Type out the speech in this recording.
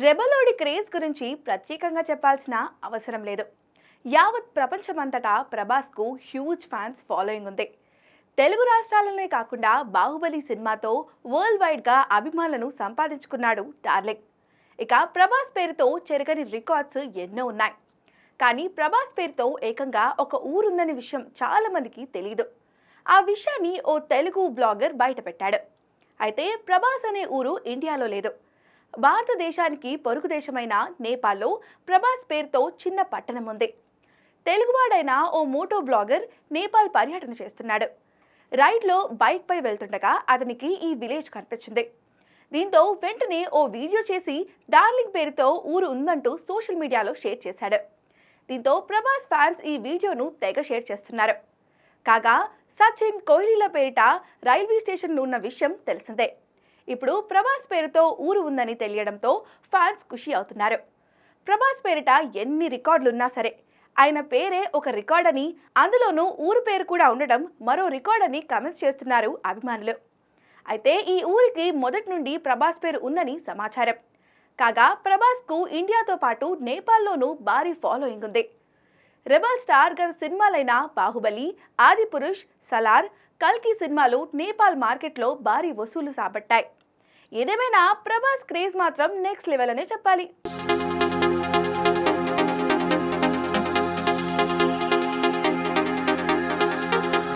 రెబలోడి craze గురించి ప్రత్యేకంగా చెప్పాల్సిన అవసరం లేదు. యావత్ ప్రపంచమంతటా ప్రభాస్కు హ్యూజ్ ఫ్యాన్స్ ఫాలోయింగ్ ఉంది. తెలుగు రాష్ట్రాలనే కాకుండా బాహుబలి సినిమాతో వరల్డ్ వైడ్గా అభిమానులను సంపాదించుకున్నాడు డార్లింగ్. ఇక ప్రభాస్ పేరుతో చెరగని రికార్డ్స్ ఎన్నో ఉన్నాయి. కానీ ప్రభాస్ పేరుతో ఏకంగా ఒక ఊరుందనే విషయం చాలా మందికి తెలియదు. ఆ విషయాన్ని ఓ తెలుగు బ్లాగర్ బయటపెట్టాడు. అయితే ప్రభాస్ అనే ఊరు ఇండియాలో లేదు. భారతదేశానికి పొరుగు దేశమైన నేపాల్లో ప్రభాస్ పేరుతో చిన్న పట్టణం ఉంది. తెలుగువాడైన ఓ మోటో బ్లాగర్ నేపాల్ పర్యటన చేస్తున్నాడు. రైడ్లో బైక్పై వెళ్తుండగా అతనికి ఈ విలేజ్ కనిపించింది. దీంతో వెంటనే ఓ వీడియో చేసి డార్లింగ్ పేరుతో ఊరు ఉందంటూ సోషల్ మీడియాలో షేర్ చేశాడు. దీంతో ప్రభాస్ ఫ్యాన్స్ ఈ వీడియోను తెగ షేర్ చేస్తున్నారు. కాగా సచిన్, కోహ్లీల పేరిట రైల్వే స్టేషన్లు ఉన్న విషయం తెలిసిందే. ఇప్పుడు ప్రభాస్ పేరుతో ఊరు ఉందని తెలియడంతో ఫ్యాన్స్ ఖుషి అవుతున్నారు. ప్రభాస్ పేరిట ఎన్ని రికార్డులున్నా సరే ఆయన పేరే ఒక రికార్డ్ అని, అందులోనూ ఊరు పేరు కూడా ఉండడం మరో రికార్డ్ అని కమెంట్స్ చేస్తున్నారు అభిమానులు. అయితే ఈ ఊరికి మొదటి నుండి ప్రభాస్ పేరు ఉందని సమాచారం. కాగా ప్రభాస్కు ఇండియాతో పాటు నేపాల్లోనూ భారీ ఫాలోయింగ్ ఉంది. రెబల్ స్టార్ గత సినిమాలైన బాహుబలి, ఆదిపురుష్, సలార్, కల్కి సినిమాలు నేపాల్ మార్కెట్లో భారీ వసూలు సాబట్టాయి. ఏదేమైనా ప్రభాస్ క్రేజ్ మాత్రం నెక్స్ట్ లెవెల్ అనే చెప్పాలి.